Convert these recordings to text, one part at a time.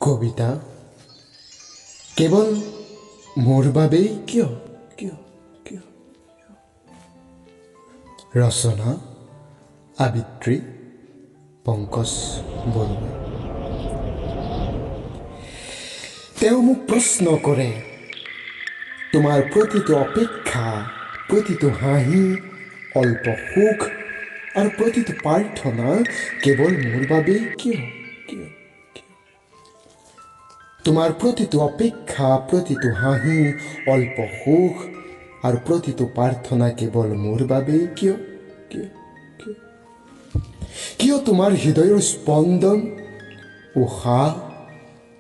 কবিতা কেৱল মোৰ বাবেই কিয় কিয় কিয় ৰচনা আবৃত্তি পংকজ বৰুৱা। তেওঁ মোক প্ৰশ্ন কৰে, তোমাৰ প্ৰতিটো অপেক্ষা, প্ৰতিটো হাঁহি, অল্প সুখ আৰু প্ৰতিটো প্ৰাৰ্থনা কেৱল মোৰ বাবেই কিয় কিয় তোমাৰ প্ৰতিটো অপেক্ষা, প্ৰতিটো হাঁহি, অল্প সুখ আৰু প্ৰতিটো প্ৰাৰ্থনা কেৱল মোৰ বাবেই কিয় কিয় কিয় কিয় তোমাৰ হৃদয়ৰ স্পন্দন, উশাহ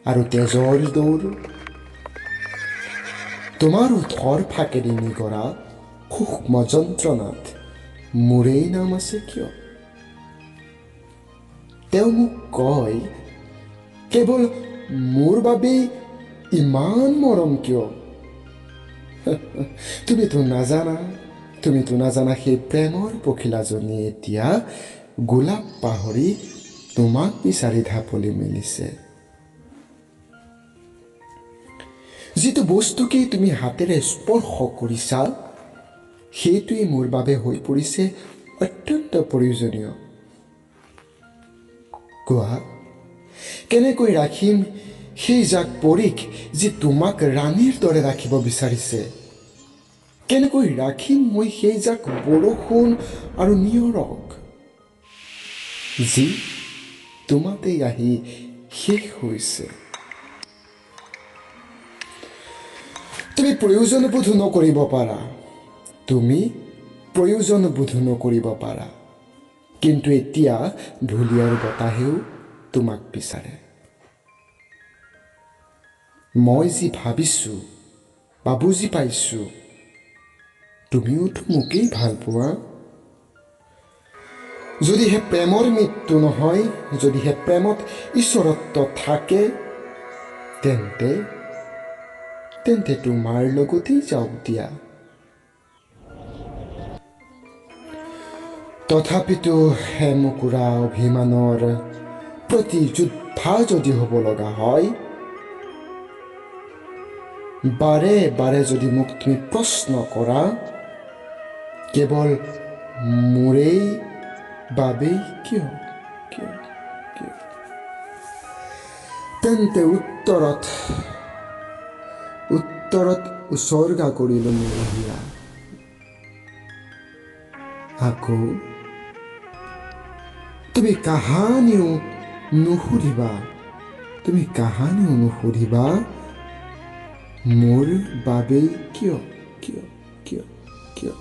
আৰু তেজৰ দৌৰ, তোমাৰ ওঠৰ ফাকেদি নিগৰা সূক্ষ্ম যন্ত্ৰণাত মোৰেই নাম আছে কিয়? তেওঁ মোক কয়, কেৱল মোৰ বাবেই ইমান মৰম কিয়? তুমিতো নাজানা সেই প্ৰেমৰ পখিলাজনীয়ে এতিয়া গোলাপ পাহৰি তোমাক বিচাৰি ঢাপলি মেলিছে। যিটো বস্তুকেই তুমি হাতেৰে স্পৰ্শ কৰিছা, সেইটোৱেই মোৰ বাবে হৈ পৰিছে অত্যন্ত প্ৰয়োজনীয়। কোৱা, কেনেকৈ ৰাখিম সেই জাক পৰীক যি তোমাক ৰাণীৰ দৰে ৰাখিব বিচাৰিছে? কেনেকৈ ৰাখিম মই সেই জাক বৰষুণ আৰু নিয়ৰক, যি তোমাতেই আহি শেষ হৈছে? তুমি প্ৰয়োজনবোধ নকৰিব পাৰা, কিন্তু এতিয়া ধূলিয়াৰ বতাহেও তোমাক বিচাৰে। মই যি ভাবিছোঁ বা বুজি পাইছোঁ, তুমিওতো মোকেই ভাল পোৱা। যদিহে প্ৰেমৰ মৃত্যু নহয়, যদিহে প্ৰেমত ঈশ্বৰত্ব থাকে, তেন্তে তোমাৰ লগতেই যাওক দিয়া। তথাপিতো এমুকুৰা অভিমানৰ প্ৰতি যোদ্ধা যদি হ'ব লগা হয়, বাৰে বাৰে যদি মোক তুমি প্ৰশ্ন কৰা, কেৱল মোৰেই বাবেই কিয় কিয় কিয় তেন্তে উত্তৰত উচৰ্গা কৰিলো মোৰ হিয়া। আকৌ তুমি কাহানিও নুসুধিবা মোৰ বাবেই কিয় কিয় কিয় কিয়